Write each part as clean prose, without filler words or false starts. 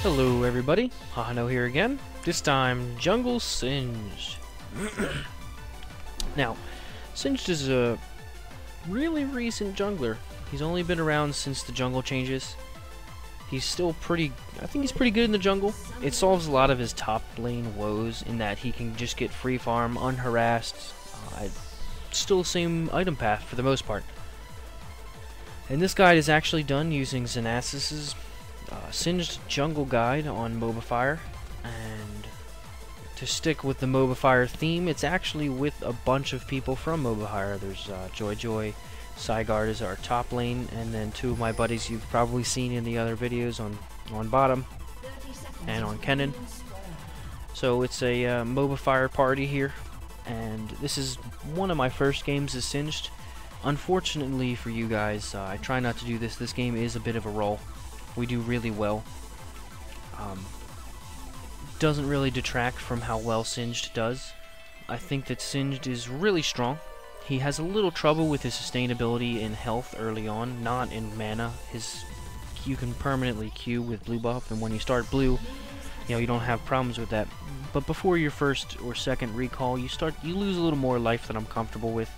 Hello everybody, Hahano here again, this time Jungle Singed. Now, Singed is a really recent jungler. He's only been around since the jungle changes. He's still I think he's pretty good in the jungle. It solves a lot of his top lane woes in that he can just get free farm, unharassed, still the same item path for the most part. And this guide is actually done using Xenasis's Singed Jungle Guide on Mobifire, and to stick with the Mobifire theme, it's actually with a bunch of people from Mobifire. There's Joy, Sigard is our top lane, and then two of my buddies you've probably seen in the other videos on bottom and on Kennen. So it's a Mobifire party here, and this is one of my first games as Singed. Unfortunately for you guys, I try not to do this. This game is a bit of a roll. We do really well. Doesn't really detract from how well Singed does. I think that Singed is really strong. He has a little trouble with his sustainability in health early on, not in mana. You can permanently Q with blue buff, and when you start blue, you don't have problems with that. But before your first or second recall, you lose a little more life than I'm comfortable with.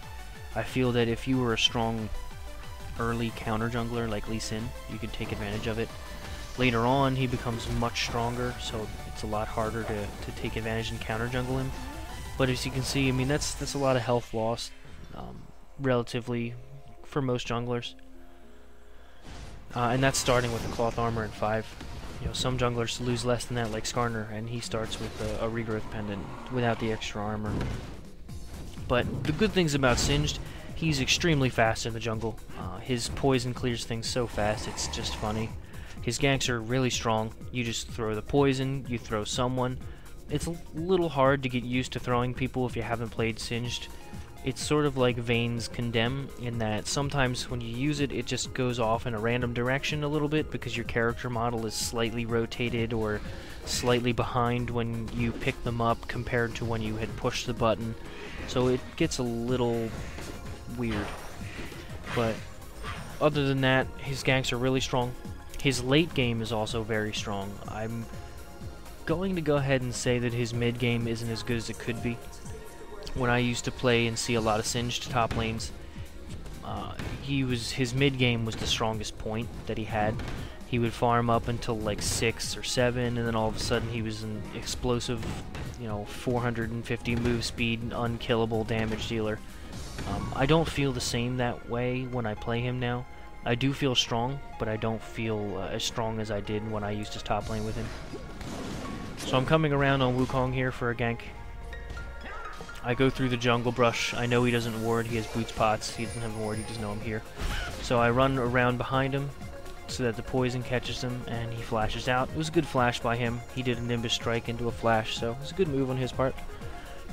I feel that if you were a strong early counter jungler like Lee Sin, you could take advantage of it. Later on, he becomes much stronger, so it's a lot harder to take advantage and counter jungle him. But as you can see, I mean, that's a lot of health loss, relatively, for most junglers. And that's starting with the cloth armor in 5. Some junglers lose less than that, like Skarner, and he starts with a regrowth pendant without the extra armor. But the good things about Singed, he's extremely fast in the jungle. His poison clears things so fast, it's just funny. His ganks are really strong. You just throw the poison, you throw someone. It's a little hard to get used to throwing people if you haven't played Singed. It's sort of like Vayne's Condemn, in that sometimes when you use it, it just goes off in a random direction a little bit because your character model is slightly rotated or slightly behind when you pick them up compared to when you had pushed the button. So it gets a little weird. But other than that, his ganks are really strong. His late game is also very strong. I'm going to go ahead and say that his mid game isn't as good as it could be. When I used to play and see a lot of Singed top lanes, his mid game was the strongest point that he had. He would farm up until like 6 or 7, and then all of a sudden he was an explosive, 450 move speed, unkillable damage dealer. I don't feel the same that way when I play him now. I do feel strong, but I don't feel as strong as I did when I used to top lane with him. So I'm coming around on Wukong here for a gank. I go through the jungle brush. I know he doesn't ward, he has boots pots, he doesn't have a ward, he doesn't know I'm here. So I run around behind him so that the poison catches him and he flashes out. It was a good flash by him. He did a Nimbus strike into a flash, so it was a good move on his part.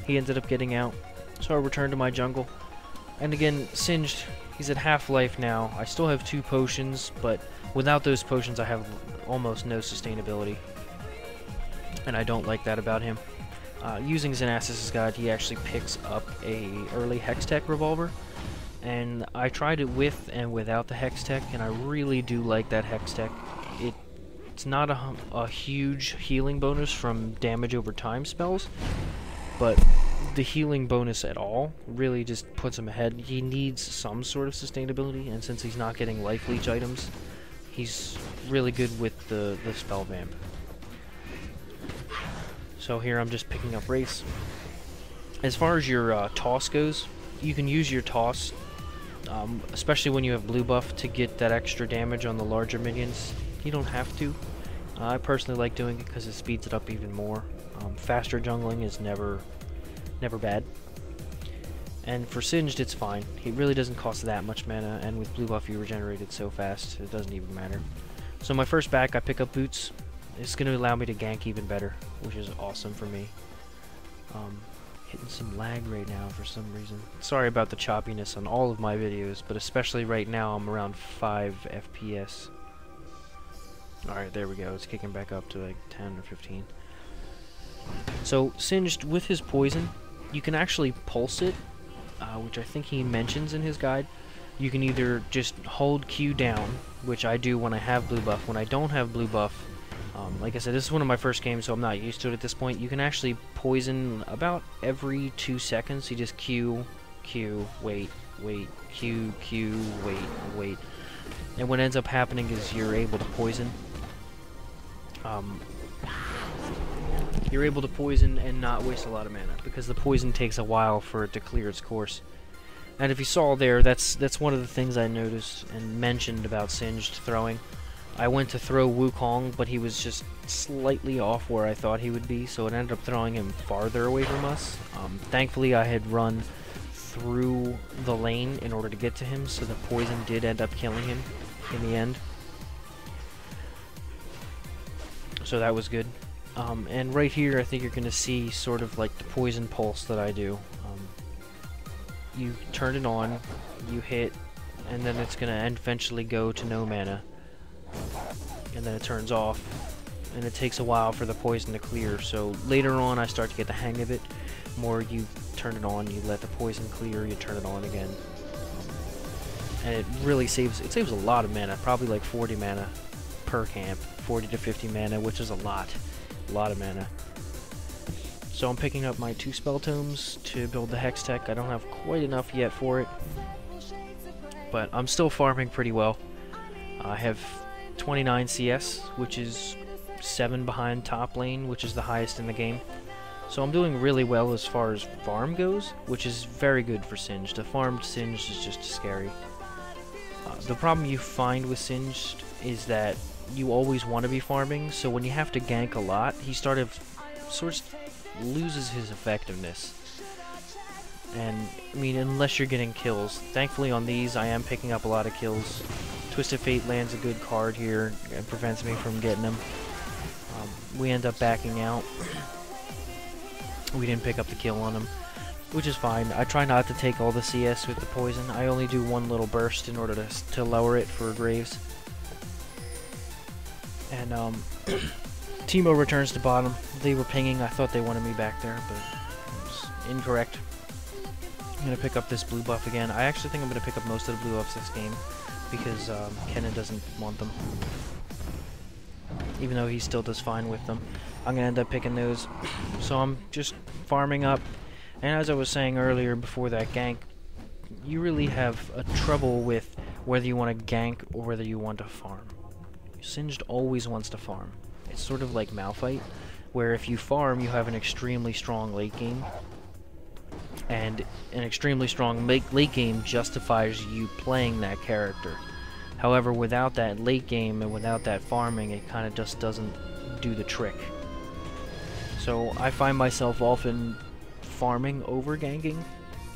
He ended up getting out. So I return to my jungle. And again, Singed, he's at half life now. I still have 2 potions, but without those potions I have almost no sustainability. And I don't like that about him. Using Xenasis's guide, he actually picks up a early Hextech revolver. And I tried it with and without the Hextech, and I really do like that Hextech. It's not a huge healing bonus from damage over time spells, but the healing bonus at all really just puts him ahead. He needs some sort of sustainability, and since he's not getting life leech items, he's really good with the spell vamp. So here I'm just picking up Wraiths. As far as your toss goes, you can use your toss, especially when you have blue buff, to get that extra damage on the larger minions. You don't have to. I personally like doing it because it speeds it up even more. Faster jungling is never bad. And for Singed, it's fine. It really doesn't cost that much mana, and with blue buff you regenerate it so fast, it doesn't even matter. So my first back, I pick up boots. It's going to allow me to gank even better, which is awesome for me. Hitting some lag right now for some reason. Sorry about the choppiness on all of my videos, but especially right now I'm around 5 FPS. Alright, there we go. It's kicking back up to like 10 or 15. So, Singed, with his poison, you can actually pulse it, which I think he mentions in his guide. You can either just hold Q down, which I do when I have blue buff. When I don't have blue buff, Like I said, this is one of my first games, so I'm not used to it at this point. You can actually poison about every 2 seconds. You just Q, Q, wait, wait, Q, Q, wait, wait. And what ends up happening is you're able to poison. You're able to poison and not waste a lot of mana, because the poison takes a while for it to clear its course. And if you saw there, that's one of the things I noticed and mentioned about Singed throwing. I went to throw Wukong, but he was just slightly off where I thought he would be, so it ended up throwing him farther away from us. Thankfully, I had run through the lane in order to get to him, so the poison did end up killing him in the end. So that was good. And right here, I think you're going to see sort of like the poison pulse that I do. You turn it on, you hit, and then it's going to eventually go to no mana. And then it turns off, and it takes a while for the poison to clear. So later on, I start to get the hang of it. More you turn it on, you let the poison clear, you turn it on again. And it really saves a lot of mana, probably like 40 mana per camp, 40 to 50 mana, which is a lot of mana. So I'm picking up my 2 spell tomes to build the Hex Tech. I don't have quite enough yet for it, but I'm still farming pretty well. I have 29 CS, which is 7 behind top lane, which is the highest in the game. So I'm doing really well as far as farm goes, which is very good for Singed. A farmed Singed is just scary. The problem you find with Singed is that you always want to be farming, so when you have to gank a lot, he sort of loses his effectiveness. And, I mean, unless you're getting kills. Thankfully on these, I am picking up a lot of kills. Twisted Fate lands a good card here, and prevents me from getting him. We end up backing out. We didn't pick up the kill on him, which is fine. I try not to take all the CS with the poison. I only do one little burst in order to lower it for Graves. And, Teemo returns to bottom. They were pinging. I thought they wanted me back there, but it was incorrect. I'm going to pick up this blue buff again. I actually think I'm going to pick up most of the blue buffs this game, because Kennen doesn't want them. Even though he still does fine with them. I'm going to end up picking those. So I'm just farming up. And as I was saying earlier before that gank, you really have a trouble with whether you want to gank or whether you want to farm. Singed always wants to farm. It's sort of like Malphite, where if you farm, you have an extremely strong late game. And an extremely strong late game justifies you playing that character. However, without that late game and without that farming, it kind of just doesn't do the trick. So I find myself often farming over ganking,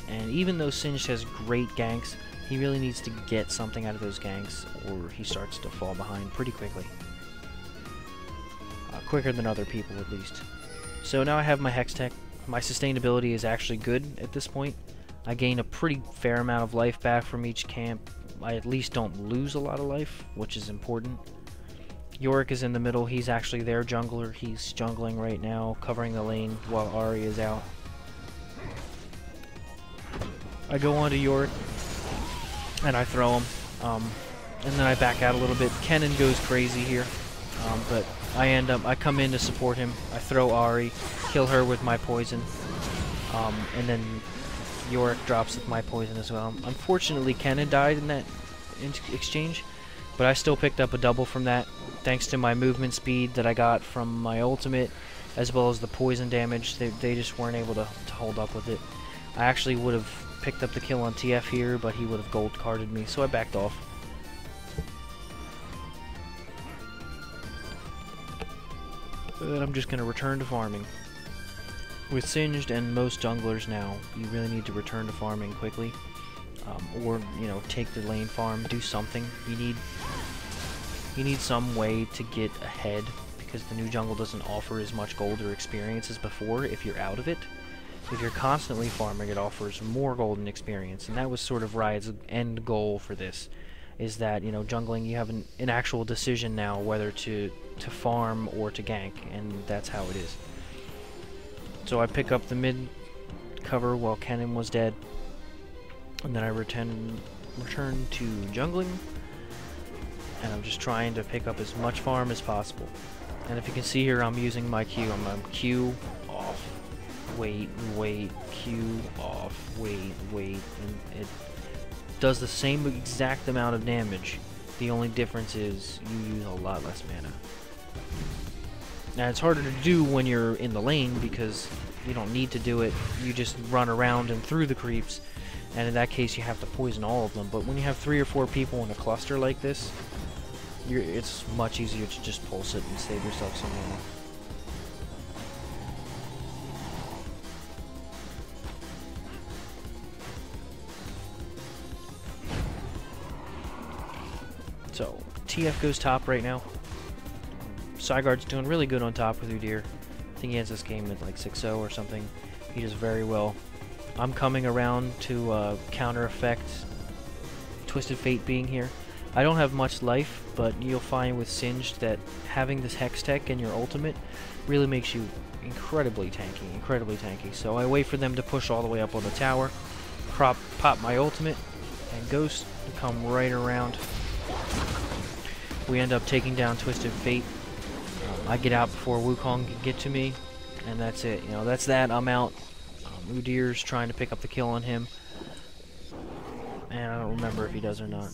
and even though Singed has great ganks, he really needs to get something out of those ganks, or he starts to fall behind pretty quickly. Quicker than other people, at least. So now I have my Hex Tech. My sustainability is actually good at this point. I gain a pretty fair amount of life back from each camp. I at least don't lose a lot of life, which is important. Yorick is in the middle. He's actually their jungler. He's jungling right now, covering the lane while Ahri is out. I go on to Yorick, and I throw him. And then I back out a little bit. Kennen goes crazy here, but I come in to support him. I throw Ahri, kill her with my poison, and then Yorick drops with my poison as well. Unfortunately, Kennen died in that exchange, but I still picked up a double from that, thanks to my movement speed that I got from my ultimate, as well as the poison damage. They just weren't able to hold up with it. I actually would have picked up the kill on TF here, but he would have gold carded me, so I backed off. But I'm just going to return to farming. With Singed and most junglers now, you really need to return to farming quickly. Or, you know, take the lane farm, do something. You need some way to get ahead, because the new jungle doesn't offer as much gold or experience as before if you're out of it. If you're constantly farming, it offers more gold and experience, and that was sort of Riot's end goal for this. Is that, you know, jungling, you have an actual decision now whether to farm or to gank, and that's how it is. So I pick up the mid cover while Kennen was dead, and then I return to jungling, and I'm just trying to pick up as much farm as possible. And if you can see here, I'm using my Q. I'm Q off, wait, Q off, wait, and it does the same exact amount of damage. The only difference is you use a lot less mana. Now it's harder to do when you're in the lane because you don't need to do it. You just run around and through the creeps, and in that case you have to poison all of them. But when you have 3 or 4 people in a cluster like this, it's much easier to just pulse it and save yourself some mana. So, TF goes top right now. Saigar's doing really good on top with Udyr. I think he ends this game at like 6-0 or something. He does very well. I'm coming around to counter effect Twisted Fate being here. I don't have much life, but you'll find with Singed that having this Hex Tech and your ultimate really makes you incredibly tanky. So I wait for them to push all the way up on the tower, pop my ultimate, and Ghost to come right around. We end up taking down Twisted Fate. I get out before Wukong can get to me, and that's it. You know, that's that. I'm out. Udyr's trying to pick up the kill on him, and I don't remember if he does or not.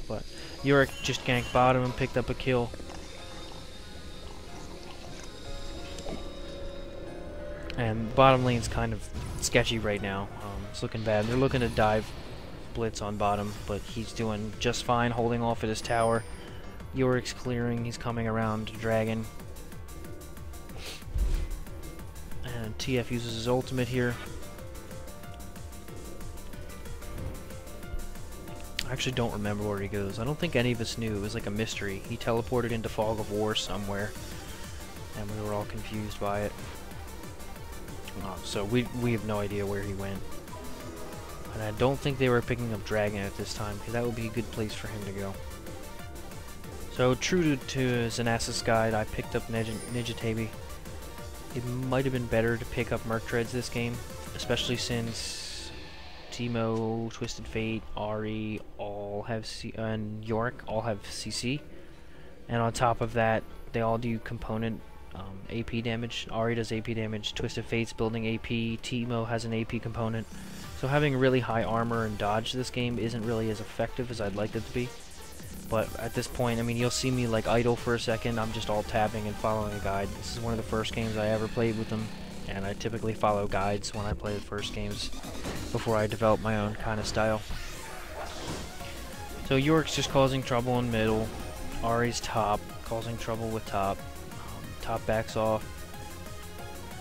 But Yorick just ganked bottom and picked up a kill. And bottom lane's kind of sketchy right now. It's looking bad. They're looking to dive blitz on bottom, but he's doing just fine, holding off at his tower. Yorick's clearing. He's coming around to Dragon. And TF uses his ultimate here. I actually don't remember where he goes. I don't think any of us knew. It was like a mystery. He teleported into Fog of War somewhere, and we were all confused by it. So we have no idea where he went. And I don't think they were picking up Dragon at this time, because that would be a good place for him to go. So true to Zanassa's guide, I picked up Nijitabi. It might have been better to pick up Merc Treads this game, especially since Teemo, Twisted Fate, Ahri all have and Yorick all have CC, and on top of that, they all do component AP damage. Ahri does AP damage, Twisted Fate's building AP, Teemo has an AP component. So having really high armor and dodge this game isn't really as effective as I'd like it to be. But at this point, I mean, you'll see me like idle for a second. I'm just all tabbing and following a guide. This is one of the first games I ever played with them, and I typically follow guides when I play the first games before I develop my own kind of style. So Yorick's just causing trouble in middle. Ahri's top, causing trouble with top. Top backs off.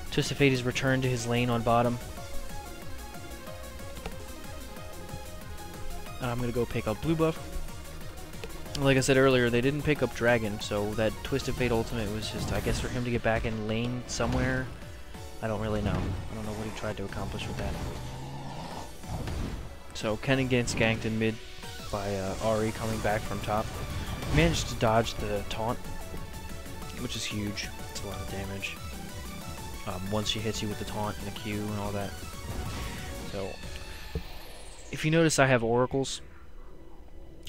Twisted Fate is returned to his lane on bottom. And I'm going to go pick up blue buff. Like I said earlier, they didn't pick up Dragon, so that Twisted Fate ultimate was just, I guess, for him to get back in lane somewhere. I don't really know. I don't know what he tried to accomplish with that. So Kennen gets ganked in mid by Ahri coming back from top. Managed to dodge the taunt, which is huge. It's a lot of damage. Once she hits you with the taunt and the Q and all that. So, if you notice, I have oracles.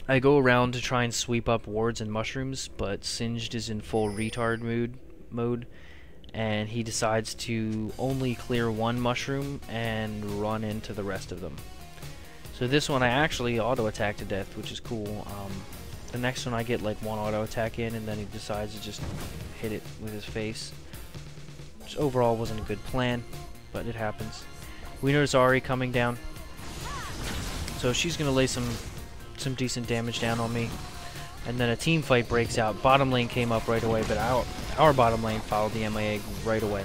I go around to try and sweep up wards and mushrooms, but Singed is in full retard mode, and he decides to only clear one mushroom and run into the rest of them. So this one I actually auto-attack to death, which is cool. The next one I get like one auto-attack in, and then he decides to just hit it with his face. Which overall wasn't a good plan, but it happens. We notice Ahri coming down. So she's going to lay some decent damage down on me, and then a team fight breaks out. Bottom lane came up right away, but our bottom lane followed the MIA right away.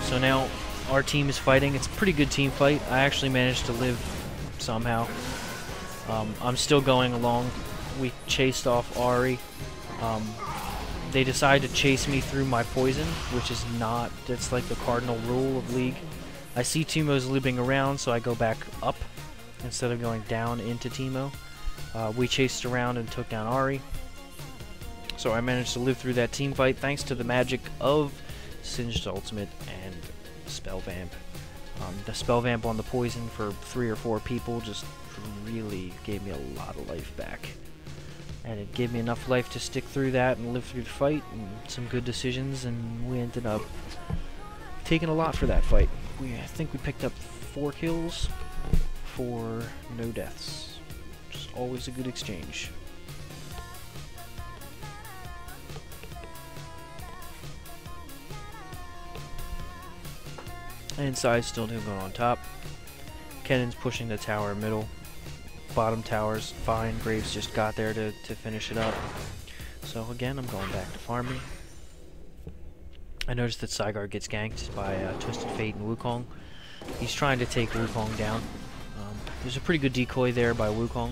So now our team is fighting. It's a pretty good team fight. I actually managed to live somehow. I'm still going along. We chased off Ahri. They decide to chase me through my poison, which is not, that's like the cardinal rule of League. I see Teemo's looping around, so I go back up instead of going down into Teemo. We chased around and took down Ahri. So I managed to live through that team fight thanks to the magic of Singed Ultimate and Spell Vamp. The Spell Vamp on the poison for 3 or 4 people just really gave me a lot of life back. And it gave me enough life to stick through that and live through the fight, and some good decisions, and we ended up taking a lot for that fight. I think we picked up 4 kills for no deaths. Just always a good exchange. And Sai's still doing good on top. Kennan's pushing the tower middle. Bottom tower's fine. Graves just got there to finish it up. So again, I'm going back to farming. I noticed that Saigar gets ganked by Twisted Fate and Wukong. He's trying to take Wukong down. There's a pretty good decoy there by Wukong.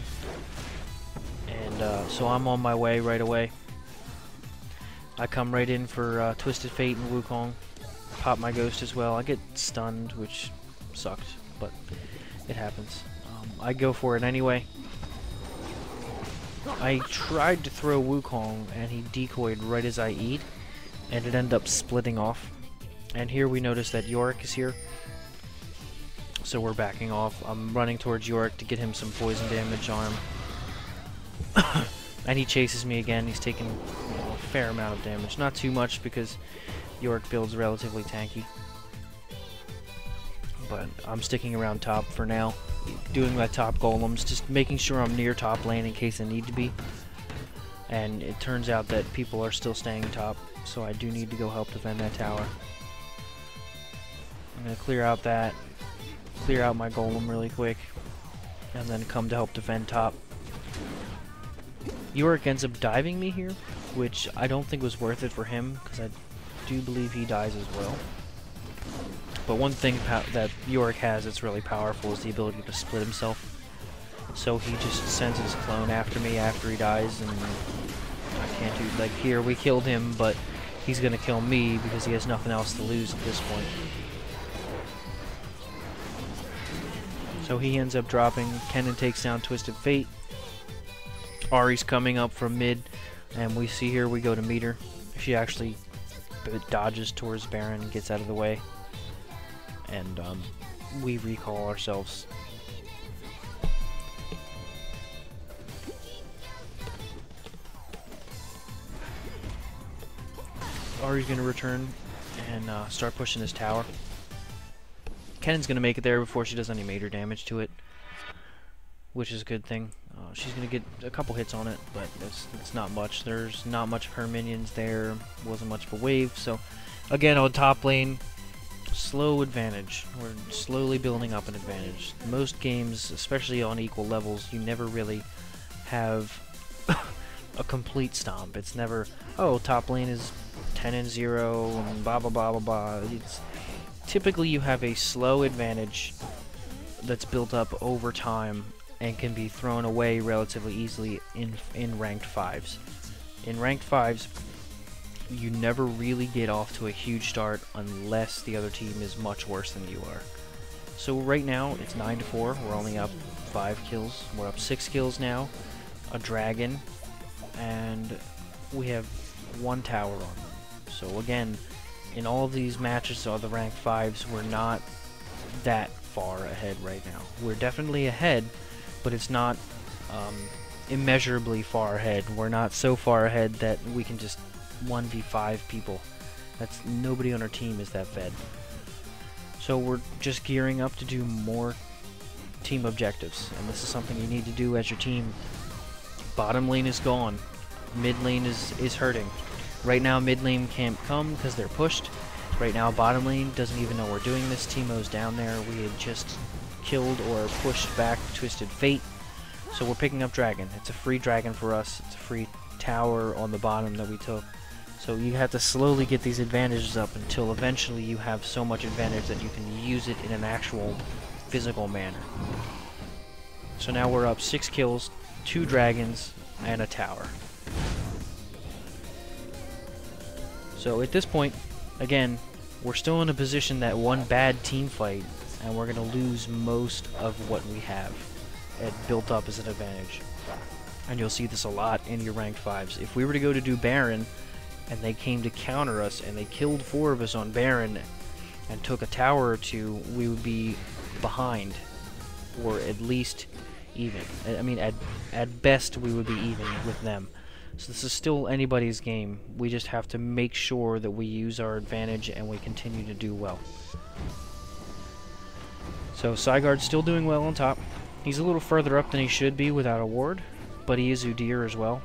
And so I'm on my way right away. I come right in for Twisted Fate and Wukong. Pop my ghost as well. I get stunned, which sucked, but it happens. I go for it anyway. I tried to throw Wukong, and he decoyed right as I E'd, and it ended up splitting off. And here we notice that Yorick is here, so we're backing off. I'm running towards Yorick to get him some poison damage on him. And he chases me again. He's taking a fair amount of damage. Not too much because Yorick build's relatively tanky. But I'm sticking around top for now, doing my top golems, just making sure I'm near top lane in case I need to be. And it turns out that people are still staying top, so I do need to go help defend that tower. I'm going to clear out my golem really quick, and then come to help defend top. Yorick ends up diving me here, which I don't think was worth it for him, because I do believe he dies as well. But one thing that Yorick has that's really powerful is the ability to split himself. So he just sends his clone after me after he dies, and I can't do... Like, here, we killed him, but he's gonna kill me because he has nothing else to lose at this point. So he ends up dropping. Kennen takes down Twisted Fate. Ahri's coming up from mid, and we see here we go to meet her. She actually dodges towards Baron and gets out of the way. And we recall ourselves. Ahri's going to return and start pushing this tower. Kennen's going to make it there before she does any major damage to it, which is a good thing. She's going to get a couple hits on it, but it's not much. There's not much of her minions there. Wasn't much of a wave. So, again, on top lane, slow advantage. We're slowly building up an advantage. Most games, especially on equal levels, you never really have a complete stomp. It's never, oh, top lane is 10-0 and blah blah blah blah blah. It's typically you have a slow advantage that's built up over time and can be thrown away relatively easily in ranked 5s. In ranked 5s, you never really get off to a huge start unless the other team is much worse than you are. So right now it's 9-4. We're only up 5 kills. We're up 6 kills now, a dragon, and we have 1 tower on them. So again, in all of these matches of the ranked 5s, we're not that far ahead right now. We're definitely ahead, but it's not immeasurably far ahead. We're not so far ahead that we can just 1v5 people. That's nobody on our team is that fed. So we're just gearing up to do more team objectives, and this is something you need to do as your team. Bottom lane is gone. Mid lane is hurting. Right now mid lane can't come because they're pushed. Right now bottom lane doesn't even know we're doing this. Teemo's down there. We had just killed or pushed back Twisted Fate. So we're picking up dragon. It's a free dragon for us. It's a free tower on the bottom that we took. So you have to slowly get these advantages up until eventually you have so much advantage that you can use it in an actual physical manner. So now we're up 6 kills, 2 dragons, and a tower. So at this point, again, we're still in a position that one bad team fight, and we're going to lose most of what we have built up as an advantage. And you'll see this a lot in your ranked 5s. If we were to go to do Baron, and they came to counter us, and they killed 4 of us on Baron, and took a tower or 2, we would be behind. Or at least even. I mean, at best, we would be even with them. So this is still anybody's game. We just have to make sure that we use our advantage and we continue to do well. So Sigurd's still doing well on top. He's a little further up than he should be without a ward, but he is Udyr as well.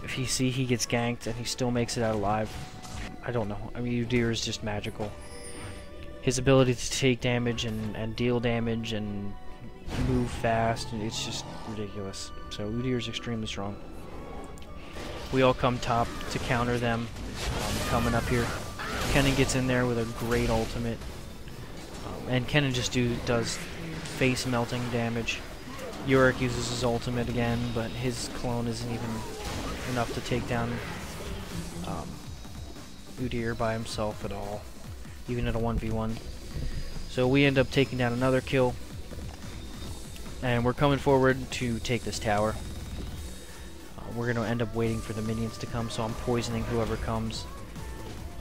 If you see he gets ganked and he still makes it out alive, I don't know. I mean, Udyr is just magical. His ability to take damage and deal damage and move fast, it's just ridiculous. So Udyr is extremely strong. We all come top to counter them coming up here. Kennen gets in there with a great ultimate. And Kennen just does face melting damage. Yorick uses his ultimate again, but his clone isn't even enough to take down Udyr by himself at all, even at a 1v1. So we end up taking down another kill, and we're coming forward to take this tower. We're going to end up waiting for the minions to come, so I'm poisoning whoever comes.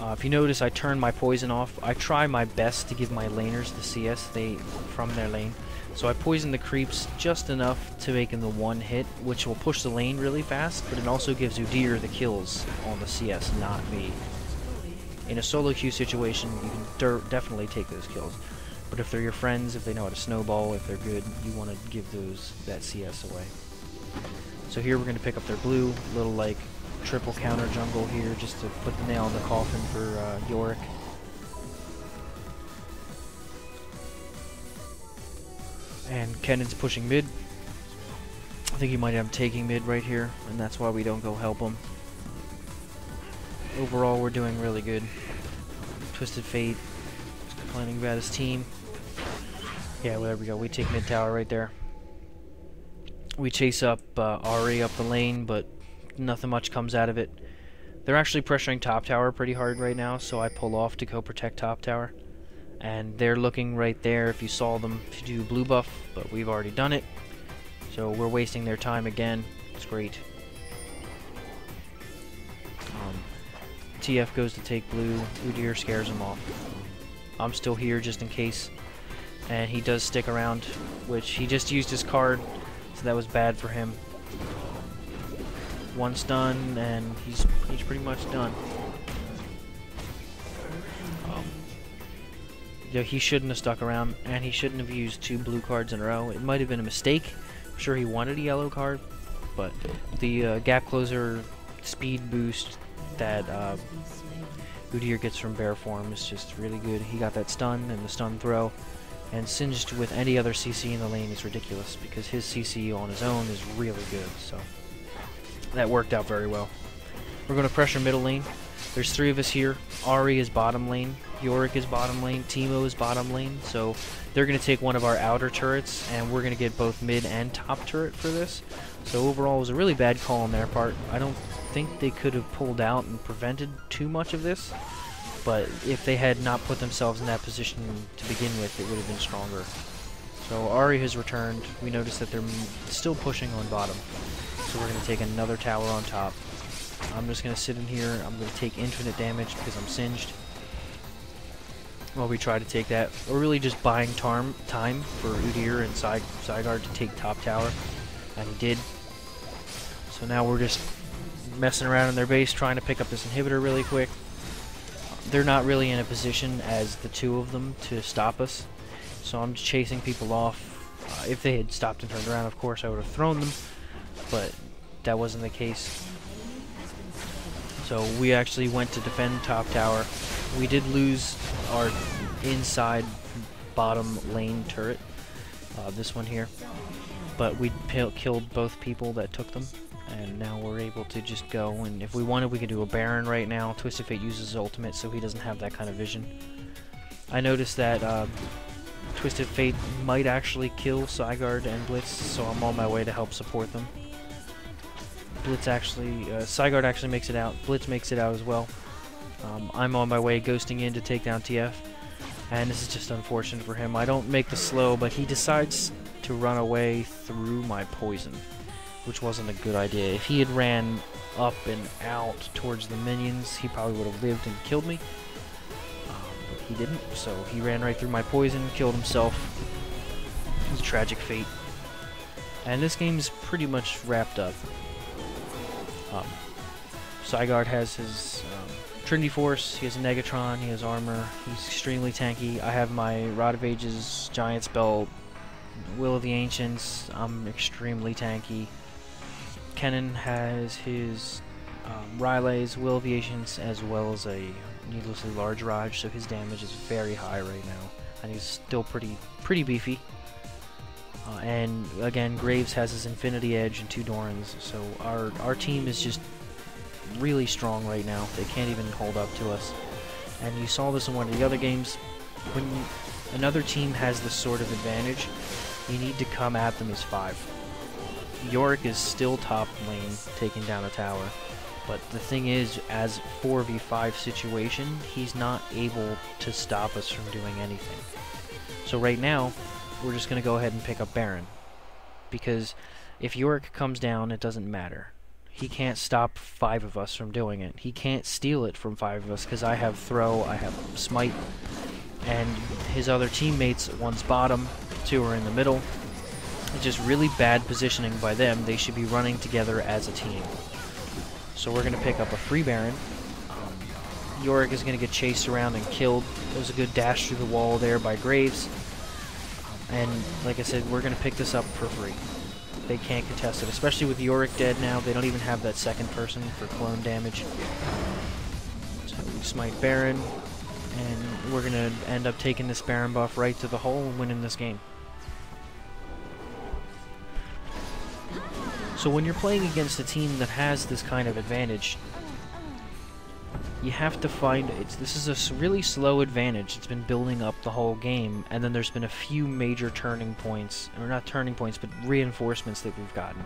If you notice, I turn my poison off. I try my best to give my laners the CS from their lane. So I poison the creeps just enough to make them the one hit, which will push the lane really fast, but it also gives Udyr the kills on the CS, not me. In a solo queue situation, you can definitely take those kills. But if they're your friends, if they know how to snowball, if they're good, you want to give that CS away. So here we're going to pick up their blue, little like triple counter jungle here, just to put the nail in the coffin for Yorick. And Kennen's pushing mid. I think he might have him taking mid right here, and that's why we don't go help him. Overall, we're doing really good. Twisted Fate is complaining about his team. Yeah, well, there we go. We take mid tower right there. We chase up Ahri up the lane, but nothing much comes out of it. They're actually pressuring top tower pretty hard right now, so I pull off to go protect top tower. And they're looking right there if you saw them to do blue buff, but we've already done it. So we're wasting their time again. It's great. TF goes to take blue. Udyr scares him off. I'm still here just in case. And he does stick around, which he just used his card, so that was bad for him. One stun, and he's pretty much done. He shouldn't have stuck around, and he shouldn't have used 2 blue cards in a row. It might have been a mistake. I'm sure he wanted a yellow card, but the gap closer speed boost that Udyr gets from bear form is just really good. He got that stun and the stun throw, and singed with any other CC in the lane is ridiculous because his CC on his own is really good. So that worked out very well. We're going to pressure middle lane. There's 3 of us here. Ahri is bottom lane. Yorick is bottom lane. Teemo is bottom lane. So they're going to take one of our outer turrets, and we're going to get both mid and top turret for this. So overall, it was a really bad call on their part. I don't think they could have pulled out and prevented too much of this, but if they had not put themselves in that position to begin with, it would have been stronger. So Ahri has returned. We noticed that they're still pushing on bottom. So we're going to take another tower on top. I'm just going to sit in here. I'm going to take infinite damage because I'm singed while we try to take that. We're really just buying time for Udyr and Sigurd to take top tower, and he did. So now we're just messing around in their base trying to pick up this inhibitor really quick. They're not really in a position as the 2 of them to stop us, so I'm just chasing people off. If they had stopped and turned around, of course I would have thrown them, but that wasn't the case. So we actually went to defend top tower. We did lose our inside bottom lane turret, this one here, but we killed both people that took them, and now we're able to just go, and if we wanted we could do a Baron right now. Twisted Fate uses his ultimate, so he doesn't have that kind of vision. I noticed that Twisted Fate might actually kill Sigurd and Blitz, so I'm on my way to help support them. Blitz actually, Sigurd actually makes it out. Blitz makes it out as well. I'm on my way ghosting in to take down TF, and this is just unfortunate for him. I don't make the slow, but he decides to run away through my poison, which wasn't a good idea. If he had ran up and out towards the minions, he probably would have lived and killed me, but he didn't, so he ran right through my poison, killed himself. It was a tragic fate. And this game's pretty much wrapped up. Zygarde has his Trinity Force, he has a Negatron, he has armor, he's extremely tanky. I have my Rod of Ages, Giant's Belt, Will of the Ancients, I'm extremely tanky. Kennen has his Rylays, Will of the Ancients, as well as a needlessly large Raj, so his damage is very high right now. And he's still pretty beefy. And again, Graves has his Infinity Edge and 2 Dorans, so our team is just really strong right now. They can't even hold up to us. And you saw this in one of the other games. When another team has this sort of advantage, you need to come at them as 5. Yorick is still top lane, taking down a tower. But the thing is, as 4v5 situation, he's not able to stop us from doing anything. So right now, we're just going to go ahead and pick up Baron. Because if Yorick comes down, it doesn't matter. He can't stop 5 of us from doing it. He can't steal it from 5 of us, because I have Throw, I have Smite, and his other teammates, one's bottom, 2 are in the middle. It's just really bad positioning by them. They should be running together as a team. So we're going to pick up a free Baron. Yorick is going to get chased around and killed. There was a good dash through the wall there by Graves. And like I said, we're going to pick this up for free. They can't contest it, especially with Yorick dead now. They don't even have that second person for clone damage. So we smite Baron, and we're going to end up taking this Baron buff right to the hole and winning this game. So when you're playing against a team that has this kind of advantage, you have to find this is a really slow advantage. It's been building up the whole game, and then there's been a few major turning points, or not turning points, but reinforcements that we've gotten.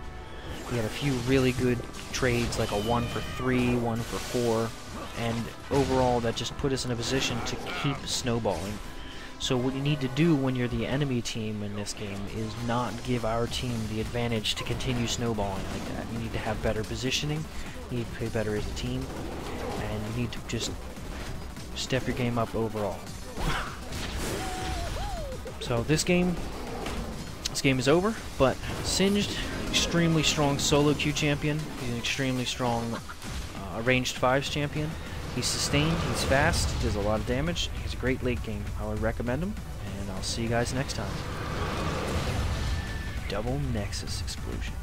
We had a few really good trades, like a 1 for 3, 1 for 4, and overall that just put us in a position to keep snowballing. So what you need to do when you're the enemy team in this game is not give our team the advantage to continue snowballing like that. You need to have better positioning, you need to play better as a team, and you need to just step your game up overall. So this game is over, but Singed, extremely strong solo queue champion. He's an extremely strong ranged 5s champion. He's sustained, he's fast, he does a lot of damage. He's a great late game. I would recommend him, and I'll see you guys next time. Double Nexus Explosion.